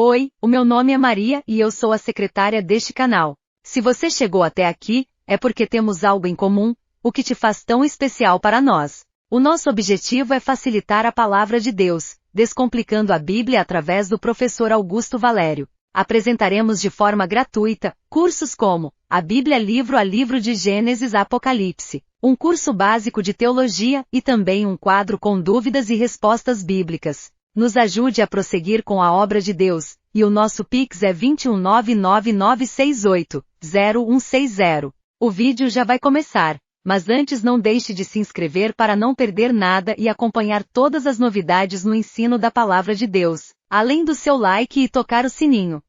Oi, o meu nome é Maria e eu sou a secretária deste canal. Se você chegou até aqui, é porque temos algo em comum, o que te faz tão especial para nós. O nosso objetivo é facilitar a palavra de Deus, descomplicando a Bíblia através do professor Augusto Valério. Apresentaremos de forma gratuita cursos como a Bíblia livro a livro de Gênesis a Apocalipse, um curso básico de teologia e também um quadro com dúvidas e respostas bíblicas. Nos ajude a prosseguir com a obra de Deus, e o nosso Pix é 21999680160. O vídeo já vai começar, mas antes não deixe de se inscrever para não perder nada e acompanhar todas as novidades no ensino da Palavra de Deus, além do seu like e tocar o sininho.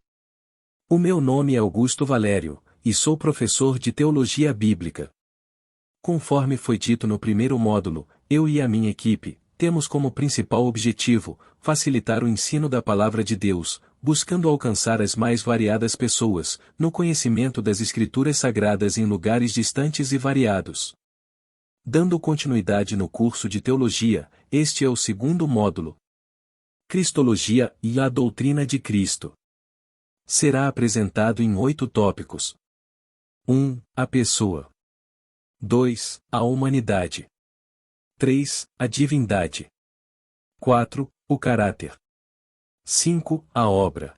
O meu nome é Augusto Valério, e sou professor de Teologia Bíblica. Conforme foi dito no primeiro módulo, eu e a minha equipe temos como principal objetivo facilitar o ensino da Palavra de Deus, buscando alcançar as mais variadas pessoas, no conhecimento das Escrituras Sagradas em lugares distantes e variados. Dando continuidade no curso de Teologia, este é o segundo módulo. Cristologia e a doutrina de Cristo. Será apresentado em 8 tópicos. 1. A pessoa. 2. A humanidade. 3. A divindade. 4. O caráter. 5. A obra.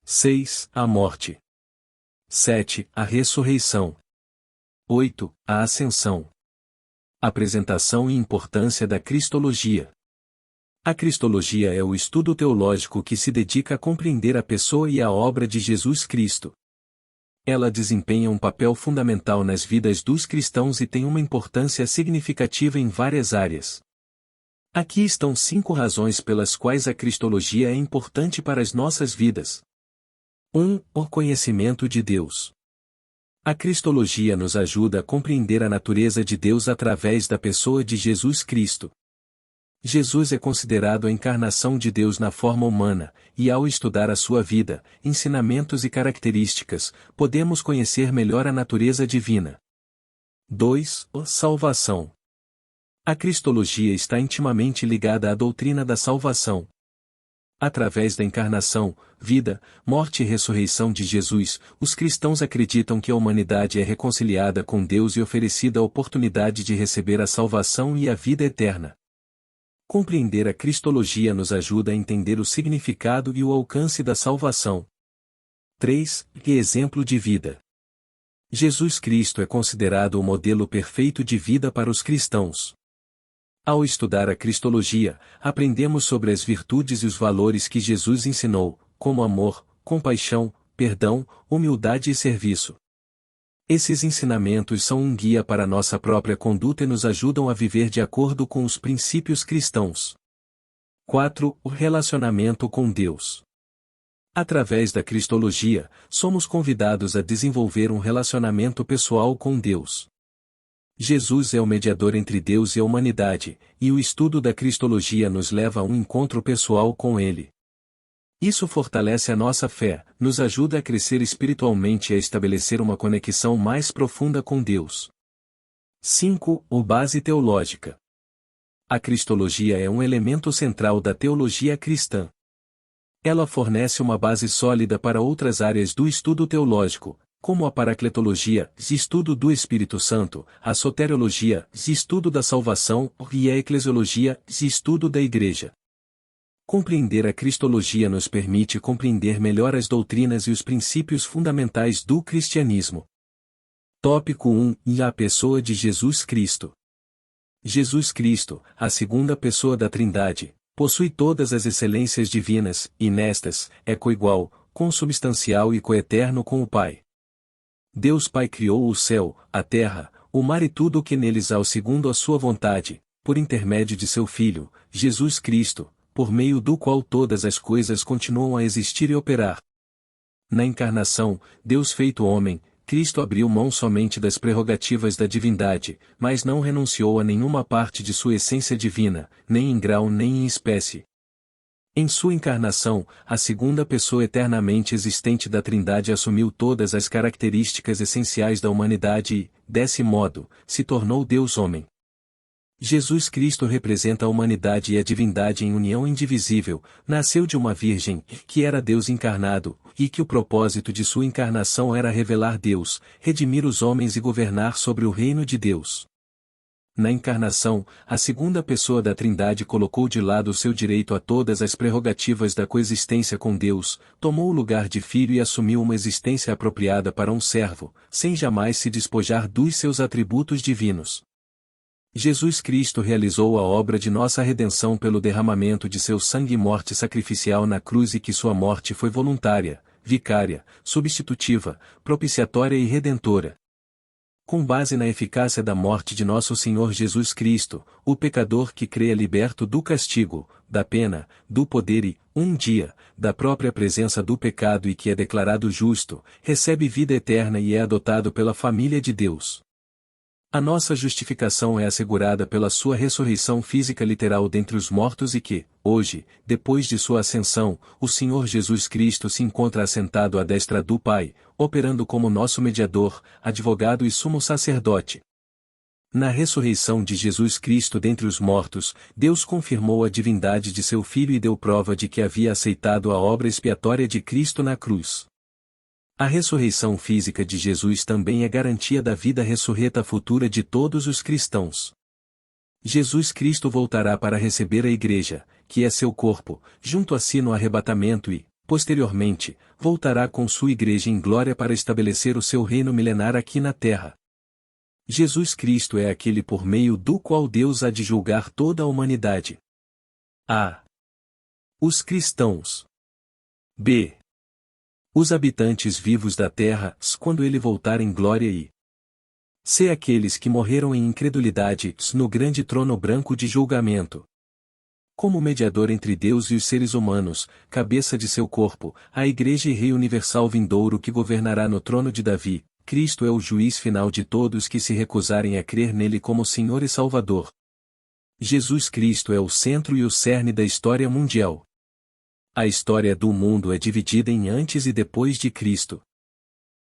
6. A morte. 7. A ressurreição. 8. A ascensão. Apresentação e importância da Cristologia. A Cristologia é o estudo teológico que se dedica a compreender a pessoa e a obra de Jesus Cristo. Ela desempenha um papel fundamental nas vidas dos cristãos e tem uma importância significativa em várias áreas. Aqui estão 5 razões pelas quais a Cristologia é importante para as nossas vidas. 1. O conhecimento de Deus. A Cristologia nos ajuda a compreender a natureza de Deus através da pessoa de Jesus Cristo. Jesus é considerado a encarnação de Deus na forma humana, e ao estudar a sua vida, ensinamentos e características, podemos conhecer melhor a natureza divina. 2. Salvação. A Cristologia está intimamente ligada à doutrina da salvação. Através da encarnação, vida, morte e ressurreição de Jesus, os cristãos acreditam que a humanidade é reconciliada com Deus e oferecida a oportunidade de receber a salvação e a vida eterna. Compreender a Cristologia nos ajuda a entender o significado e o alcance da salvação. 3. Exemplo de vida. Jesus Cristo é considerado o modelo perfeito de vida para os cristãos. Ao estudar a Cristologia, aprendemos sobre as virtudes e os valores que Jesus ensinou, como amor, compaixão, perdão, humildade e serviço. Esses ensinamentos são um guia para nossa própria conduta e nos ajudam a viver de acordo com os princípios cristãos. 4. O relacionamento com Deus. Através da Cristologia, somos convidados a desenvolver um relacionamento pessoal com Deus. Jesus é o mediador entre Deus e a humanidade, e o estudo da Cristologia nos leva a um encontro pessoal com Ele. Isso fortalece a nossa fé, nos ajuda a crescer espiritualmente e a estabelecer uma conexão mais profunda com Deus. 5. Base teológica. A Cristologia é um elemento central da teologia cristã. Ela fornece uma base sólida para outras áreas do estudo teológico, como a paracletologia, estudo do Espírito Santo, a soteriologia, estudo da salvação, e a eclesiologia, estudo da Igreja. Compreender a Cristologia nos permite compreender melhor as doutrinas e os princípios fundamentais do cristianismo. Tópico 1. E a pessoa de Jesus Cristo. Jesus Cristo, a segunda pessoa da Trindade, possui todas as excelências divinas, e nestas, é coigual, consubstancial e coeterno com o Pai. Deus Pai criou o céu, a terra, o mar e tudo o que neles há segundo a sua vontade, por intermédio de seu Filho, Jesus Cristo, por meio do qual todas as coisas continuam a existir e operar. Na encarnação, Deus feito homem, Cristo abriu mão somente das prerrogativas da divindade, mas não renunciou a nenhuma parte de sua essência divina, nem em grau nem em espécie. Em sua encarnação, a segunda pessoa eternamente existente da Trindade assumiu todas as características essenciais da humanidade e, desse modo, se tornou Deus homem. Jesus Cristo representa a humanidade e a divindade em união indivisível, nasceu de uma virgem, que era Deus encarnado, e que o propósito de sua encarnação era revelar Deus, redimir os homens e governar sobre o reino de Deus. Na encarnação, a segunda pessoa da Trindade colocou de lado o seu direito a todas as prerrogativas da coexistência com Deus, tomou o lugar de filho e assumiu uma existência apropriada para um servo, sem jamais se despojar dos seus atributos divinos. Jesus Cristo realizou a obra de nossa redenção pelo derramamento de seu sangue e morte sacrificial na cruz e que sua morte foi voluntária, vicária, substitutiva, propiciatória e redentora. Com base na eficácia da morte de nosso Senhor Jesus Cristo, o pecador que crê é liberto do castigo, da pena, do poder e, um dia, da própria presença do pecado e que é declarado justo, recebe vida eterna e é adotado pela família de Deus. A nossa justificação é assegurada pela sua ressurreição física literal dentre os mortos e que, hoje, depois de sua ascensão, o Senhor Jesus Cristo se encontra assentado à destra do Pai, operando como nosso mediador, advogado e sumo sacerdote. Na ressurreição de Jesus Cristo dentre os mortos, Deus confirmou a divindade de seu Filho e deu prova de que havia aceitado a obra expiatória de Cristo na cruz. A ressurreição física de Jesus também é garantia da vida ressurreta futura de todos os cristãos. Jesus Cristo voltará para receber a Igreja, que é seu corpo, junto a si no arrebatamento e, posteriormente, voltará com sua Igreja em glória para estabelecer o seu reino milenar aqui na terra. Jesus Cristo é aquele por meio do qual Deus há de julgar toda a humanidade. A. Os cristãos. B. Os habitantes vivos da terra, quando ele voltar em glória e C. Aqueles que morreram em incredulidade, no grande trono branco de julgamento. Como mediador entre Deus e os seres humanos, cabeça de seu corpo, a Igreja e Rei Universal vindouro que governará no trono de Davi, Cristo é o juiz final de todos que se recusarem a crer nele como Senhor e Salvador. Jesus Cristo é o centro e o cerne da história mundial. A história do mundo é dividida em antes e depois de Cristo.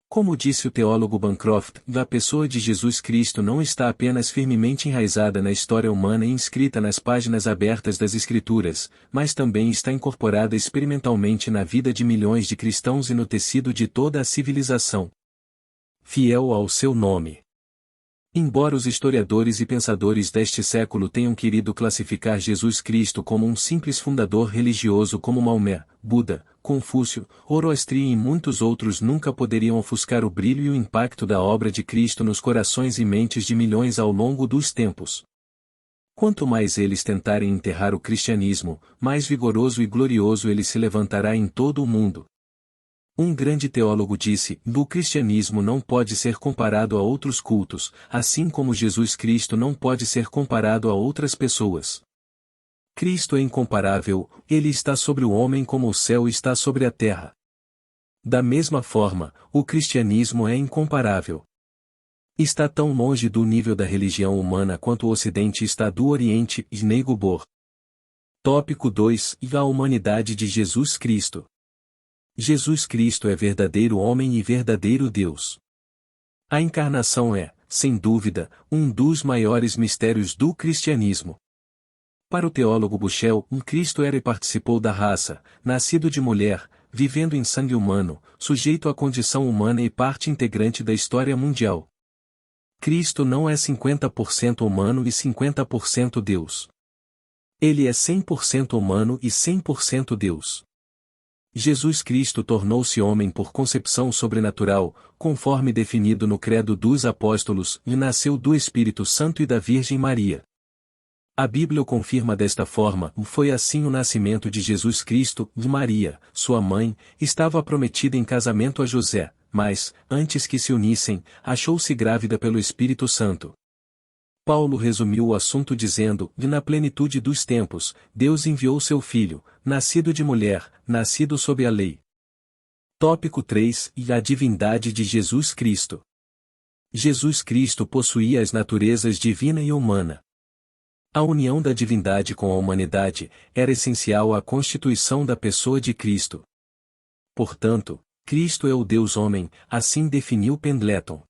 Como disse o teólogo Bancroft, a pessoa de Jesus Cristo não está apenas firmemente enraizada na história humana e inscrita nas páginas abertas das Escrituras, mas também está incorporada experimentalmente na vida de milhões de cristãos e no tecido de toda a civilização. Fiel ao seu nome. Embora os historiadores e pensadores deste século tenham querido classificar Jesus Cristo como um simples fundador religioso como Maomé, Buda, Confúcio, Zoroastro e muitos outros nunca poderiam ofuscar o brilho e o impacto da obra de Cristo nos corações e mentes de milhões ao longo dos tempos. Quanto mais eles tentarem enterrar o cristianismo, mais vigoroso e glorioso ele se levantará em todo o mundo. Um grande teólogo disse: o cristianismo não pode ser comparado a outros cultos, assim como Jesus Cristo não pode ser comparado a outras pessoas. Cristo é incomparável, ele está sobre o homem como o céu está sobre a terra. Da mesma forma, o cristianismo é incomparável. Está tão longe do nível da religião humana quanto o Ocidente está do Oriente, Nego Bor. Tópico 2: A humanidade de Jesus Cristo. Jesus Cristo é verdadeiro homem e verdadeiro Deus. A encarnação é, sem dúvida, um dos maiores mistérios do cristianismo. Para o teólogo Buchel, Cristo era e participou da raça, nascido de mulher, vivendo em sangue humano, sujeito à condição humana e parte integrante da história mundial. Cristo não é 50% humano e 50% Deus. Ele é 100% humano e 100% Deus. Jesus Cristo tornou-se homem por concepção sobrenatural, conforme definido no Credo dos Apóstolos, e nasceu do Espírito Santo e da Virgem Maria. A Bíblia o confirma desta forma: foi assim o nascimento de Jesus Cristo. Maria, sua mãe, estava prometida em casamento a José, mas, antes que se unissem, achou-se grávida pelo Espírito Santo. Paulo resumiu o assunto dizendo: na plenitude dos tempos, Deus enviou seu Filho, nascido de mulher, nascido sob a lei. Tópico 3: A divindade de Jesus Cristo. Jesus Cristo possuía as naturezas divina e humana. A união da divindade com a humanidade era essencial à constituição da pessoa de Cristo. Portanto, Cristo é o Deus homem, assim definiu Pendleton.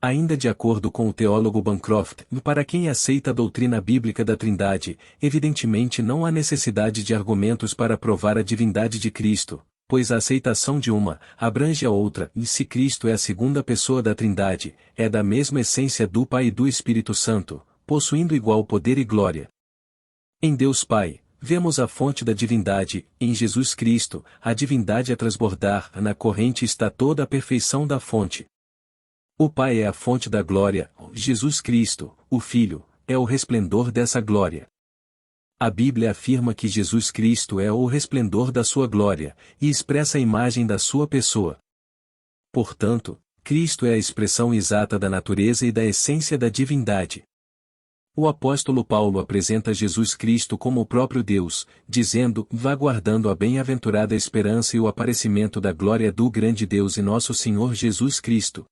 Ainda de acordo com o teólogo Bancroft, para quem aceita a doutrina bíblica da Trindade, evidentemente não há necessidade de argumentos para provar a divindade de Cristo, pois a aceitação de uma abrange a outra, e se Cristo é a segunda pessoa da Trindade, é da mesma essência do Pai e do Espírito Santo, possuindo igual poder e glória. Em Deus Pai, vemos a fonte da divindade, em Jesus Cristo, a divindade a transbordar, na corrente está toda a perfeição da fonte. O Pai é a fonte da glória, Jesus Cristo, o Filho, é o resplendor dessa glória. A Bíblia afirma que Jesus Cristo é o resplendor da sua glória, e expressa a imagem da sua pessoa. Portanto, Cristo é a expressão exata da natureza e da essência da divindade. O apóstolo Paulo apresenta Jesus Cristo como o próprio Deus, dizendo, vá guardando a bem-aventurada esperança e o aparecimento da glória do grande Deus e nosso Senhor Jesus Cristo.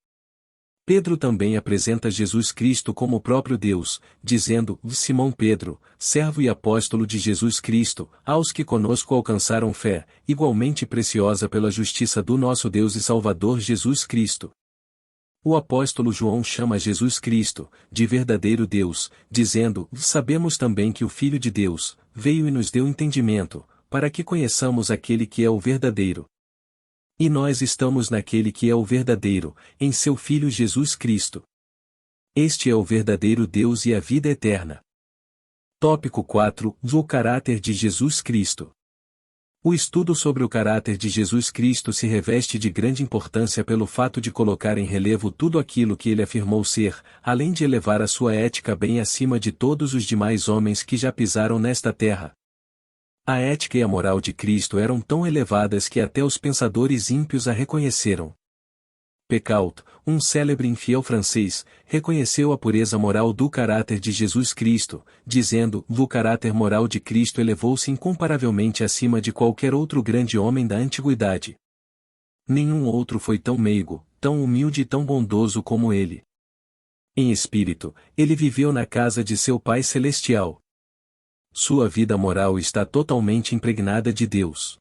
Pedro também apresenta Jesus Cristo como o próprio Deus, dizendo, Simão Pedro, servo e apóstolo de Jesus Cristo, aos que conosco alcançaram fé, igualmente preciosa pela justiça do nosso Deus e Salvador Jesus Cristo. O apóstolo João chama Jesus Cristo, de verdadeiro Deus, dizendo, sabemos também que o Filho de Deus, veio e nos deu entendimento, para que conheçamos aquele que é o verdadeiro. E nós estamos naquele que é o verdadeiro, em seu Filho Jesus Cristo. Este é o verdadeiro Deus e a vida eterna. Tópico 4. O caráter de Jesus Cristo. O estudo sobre o caráter de Jesus Cristo se reveste de grande importância pelo fato de colocar em relevo tudo aquilo que ele afirmou ser, além de elevar a sua ética bem acima de todos os demais homens que já pisaram nesta terra. A ética e a moral de Cristo eram tão elevadas que até os pensadores ímpios a reconheceram. Pécaut, um célebre infiel francês, reconheceu a pureza moral do caráter de Jesus Cristo, dizendo, o caráter moral de Cristo elevou-se incomparavelmente acima de qualquer outro grande homem da antiguidade. Nenhum outro foi tão meigo, tão humilde e tão bondoso como ele. Em espírito, ele viveu na casa de seu Pai Celestial. Sua vida moral está totalmente impregnada de Deus.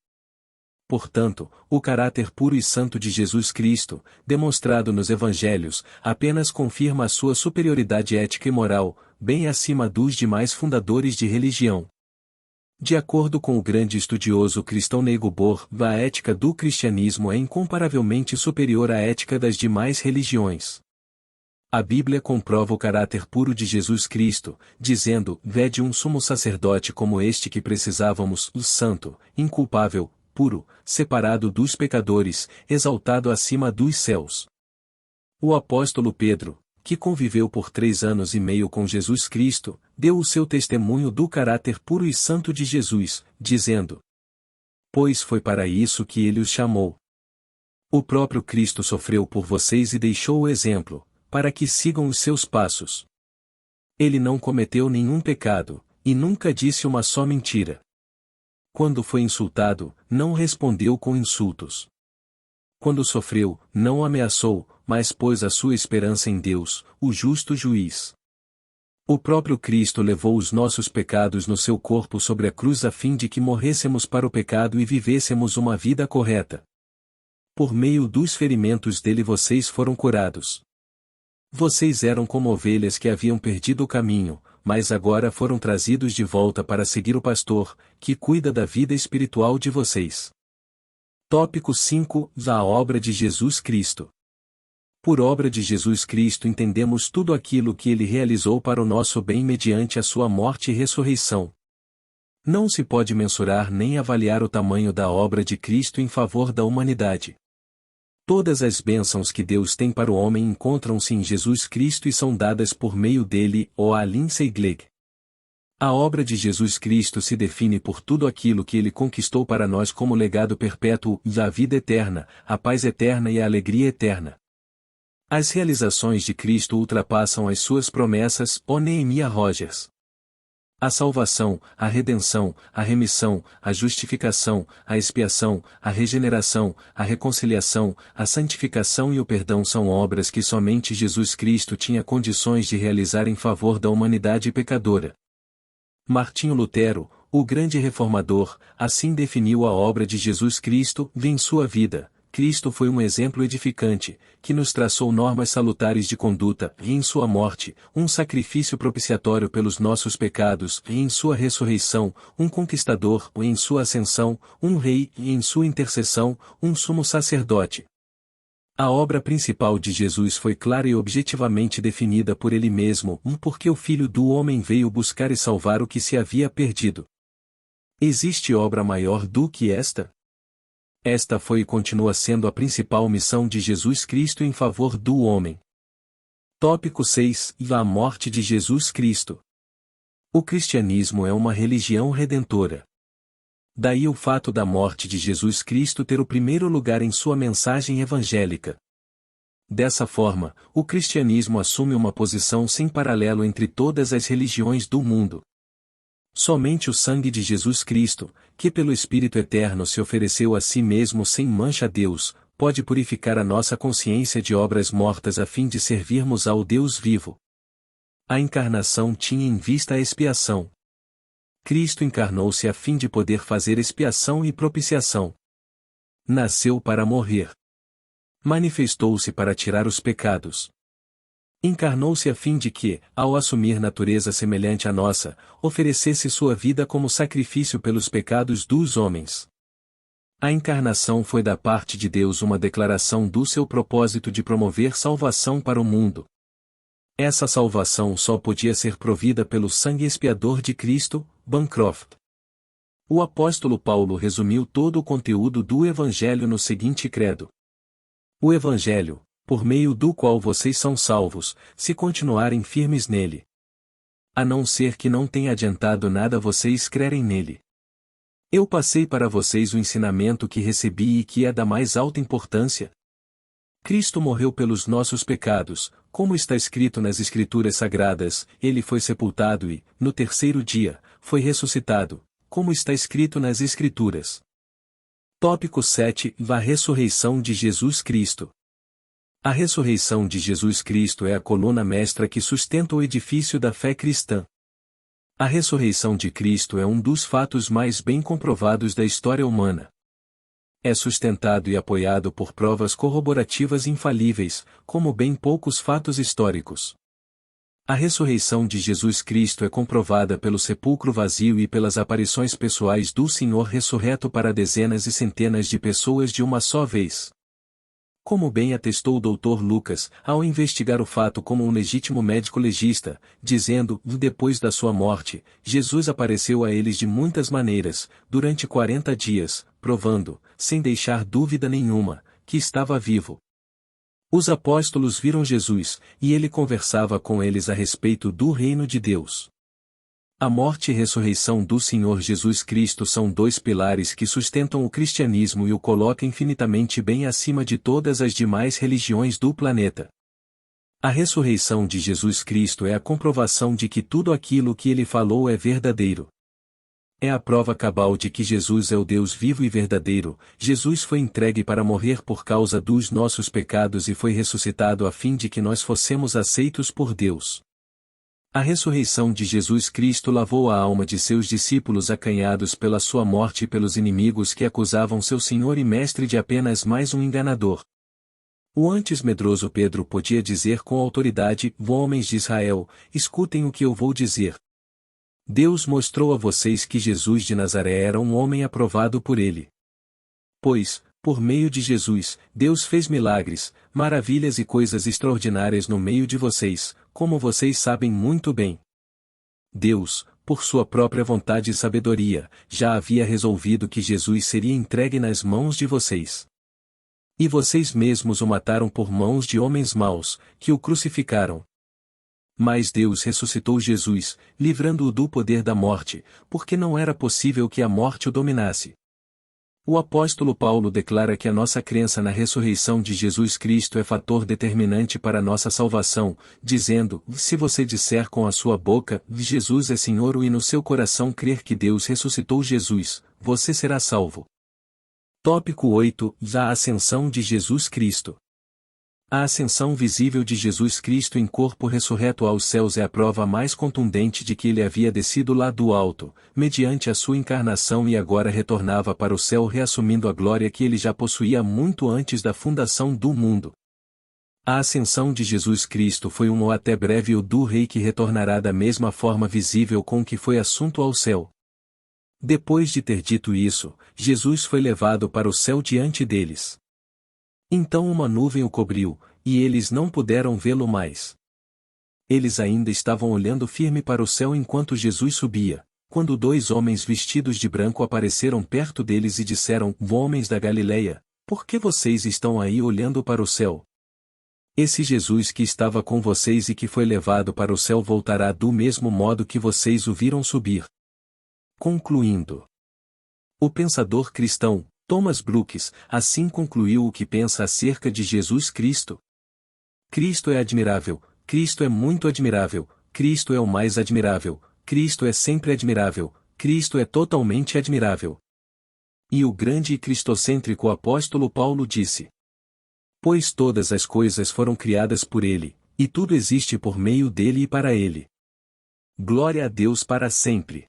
Portanto, o caráter puro e santo de Jesus Cristo, demonstrado nos Evangelhos, apenas confirma a sua superioridade ética e moral, bem acima dos demais fundadores de religião. De acordo com o grande estudioso cristão Neil Bohr, a ética do cristianismo é incomparavelmente superior à ética das demais religiões. A Bíblia comprova o caráter puro de Jesus Cristo, dizendo, vede um sumo sacerdote como este que precisávamos, o santo, inculpável, puro, separado dos pecadores, exaltado acima dos céus. O apóstolo Pedro, que conviveu por 3 anos e meio com Jesus Cristo, deu o seu testemunho do caráter puro e santo de Jesus, dizendo, pois foi para isso que ele os chamou. O próprio Cristo sofreu por vocês e deixou o exemplo, para que sigam os seus passos. Ele não cometeu nenhum pecado, e nunca disse uma só mentira. Quando foi insultado, não respondeu com insultos. Quando sofreu, não ameaçou, mas pôs a sua esperança em Deus, o justo juiz. O próprio Cristo levou os nossos pecados no seu corpo sobre a cruz a fim de que morrêssemos para o pecado e vivêssemos uma vida correta. Por meio dos ferimentos dele vocês foram curados. Vocês eram como ovelhas que haviam perdido o caminho, mas agora foram trazidos de volta para seguir o pastor, que cuida da vida espiritual de vocês. Tópico 5. A obra de Jesus Cristo. Por obra de Jesus Cristo entendemos tudo aquilo que ele realizou para o nosso bem mediante a sua morte e ressurreição. Não se pode mensurar nem avaliar o tamanho da obra de Cristo em favor da humanidade. Todas as bênçãos que Deus tem para o homem encontram-se em Jesus Cristo e são dadas por meio dele, a Lindsay Glegg. A obra de Jesus Cristo se define por tudo aquilo que ele conquistou para nós como legado perpétuo, a vida eterna, a paz eterna e a alegria eterna. As realizações de Cristo ultrapassam as suas promessas, Neemiah Rogers. A salvação, a redenção, a remissão, a justificação, a expiação, a regeneração, a reconciliação, a santificação e o perdão são obras que somente Jesus Cristo tinha condições de realizar em favor da humanidade pecadora. Martinho Lutero, o grande reformador, assim definiu a obra de Jesus Cristo em sua vida, Cristo foi um exemplo edificante, que nos traçou normas salutares de conduta, e em sua morte, um sacrifício propiciatório pelos nossos pecados, e em sua ressurreição, um conquistador, e em sua ascensão, um rei, e em sua intercessão, um sumo sacerdote. A obra principal de Jesus foi clara e objetivamente definida por ele mesmo, porque o Filho do Homem veio buscar e salvar o que se havia perdido. Existe obra maior do que esta? Esta foi e continua sendo a principal missão de Jesus Cristo em favor do homem. Tópico 6. A morte de Jesus Cristo. O cristianismo é uma religião redentora. Daí o fato da morte de Jesus Cristo ter o primeiro lugar em sua mensagem evangélica. Dessa forma, o cristianismo assume uma posição sem paralelo entre todas as religiões do mundo. Somente o sangue de Jesus Cristo, que pelo Espírito Eterno se ofereceu a si mesmo sem mancha a Deus, pode purificar a nossa consciência de obras mortas a fim de servirmos ao Deus vivo. A encarnação tinha em vista a expiação. Cristo encarnou-se a fim de poder fazer expiação e propiciação. Nasceu para morrer. Manifestou-se para tirar os pecados. Encarnou-se a fim de que, ao assumir natureza semelhante à nossa, oferecesse sua vida como sacrifício pelos pecados dos homens. A encarnação foi da parte de Deus uma declaração do seu propósito de promover salvação para o mundo. Essa salvação só podia ser provida pelo sangue expiador de Cristo. Bancroft. O apóstolo Paulo resumiu todo o conteúdo do Evangelho no seguinte credo: o Evangelho, por meio do qual vocês são salvos, se continuarem firmes nele. A não ser que não tenha adiantado nada vocês crerem nele. Eu passei para vocês o ensinamento que recebi e que é da mais alta importância. Cristo morreu pelos nossos pecados, como está escrito nas Escrituras Sagradas, ele foi sepultado e, no terceiro dia, foi ressuscitado, como está escrito nas Escrituras. Tópico 7. A ressurreição de Jesus Cristo. A ressurreição de Jesus Cristo é a coluna mestra que sustenta o edifício da fé cristã. A ressurreição de Cristo é um dos fatos mais bem comprovados da história humana. É sustentado e apoiado por provas corroborativas infalíveis, como bem poucos fatos históricos. A ressurreição de Jesus Cristo é comprovada pelo sepulcro vazio e pelas aparições pessoais do Senhor ressurreto para dezenas e centenas de pessoas de uma só vez. Como bem atestou o Dr. Lucas, ao investigar o fato como um legítimo médico legista, dizendo, depois da sua morte, Jesus apareceu a eles de muitas maneiras, durante 40 dias, provando, sem deixar dúvida nenhuma, que estava vivo. Os apóstolos viram Jesus, e ele conversava com eles a respeito do reino de Deus. A morte e ressurreição do Senhor Jesus Cristo são dois pilares que sustentam o cristianismo e o colocam infinitamente bem acima de todas as demais religiões do planeta. A ressurreição de Jesus Cristo é a comprovação de que tudo aquilo que ele falou é verdadeiro. É a prova cabal de que Jesus é o Deus vivo e verdadeiro. Jesus foi entregue para morrer por causa dos nossos pecados e foi ressuscitado a fim de que nós fossemos aceitos por Deus. A ressurreição de Jesus Cristo lavou a alma de seus discípulos acanhados pela sua morte e pelos inimigos que acusavam seu Senhor e Mestre de apenas mais um enganador. O antes medroso Pedro podia dizer com autoridade: homens de Israel, escutem o que eu vou dizer. Deus mostrou a vocês que Jesus de Nazaré era um homem aprovado por ele. Pois, por meio de Jesus, Deus fez milagres, maravilhas e coisas extraordinárias no meio de vocês, como vocês sabem muito bem. Deus, por sua própria vontade e sabedoria, já havia resolvido que Jesus seria entregue nas mãos de vocês. E vocês mesmos o mataram por mãos de homens maus, que o crucificaram. Mas Deus ressuscitou Jesus, livrando-o do poder da morte, porque não era possível que a morte o dominasse. O apóstolo Paulo declara que a nossa crença na ressurreição de Jesus Cristo é fator determinante para a nossa salvação, dizendo: se você disser com a sua boca, Jesus é Senhor, e no seu coração crer que Deus ressuscitou Jesus, você será salvo. Tópico 8. A ascensão de Jesus Cristo. A ascensão visível de Jesus Cristo em corpo ressurreto aos céus é a prova mais contundente de que ele havia descido lá do alto, mediante a sua encarnação e agora retornava para o céu reassumindo a glória que ele já possuía muito antes da fundação do mundo. A ascensão de Jesus Cristo foi ou até breve o do Rei que retornará da mesma forma visível com que foi assunto ao céu. Depois de ter dito isso, Jesus foi levado para o céu diante deles. Então uma nuvem o cobriu, e eles não puderam vê-lo mais. Eles ainda estavam olhando firme para o céu enquanto Jesus subia, quando 2 homens vestidos de branco apareceram perto deles e disseram: Homens da Galileia, por que vocês estão aí olhando para o céu? Esse Jesus que estava com vocês e que foi levado para o céu voltará do mesmo modo que vocês o viram subir. Concluindo. O pensador cristão, Thomas Brooks, assim concluiu o que pensa acerca de Jesus Cristo. Cristo é admirável, Cristo é muito admirável, Cristo é o mais admirável, Cristo é sempre admirável, Cristo é totalmente admirável. E o grande e cristocêntrico apóstolo Paulo disse: Pois todas as coisas foram criadas por ele, e tudo existe por meio dele e para ele. Glória a Deus para sempre.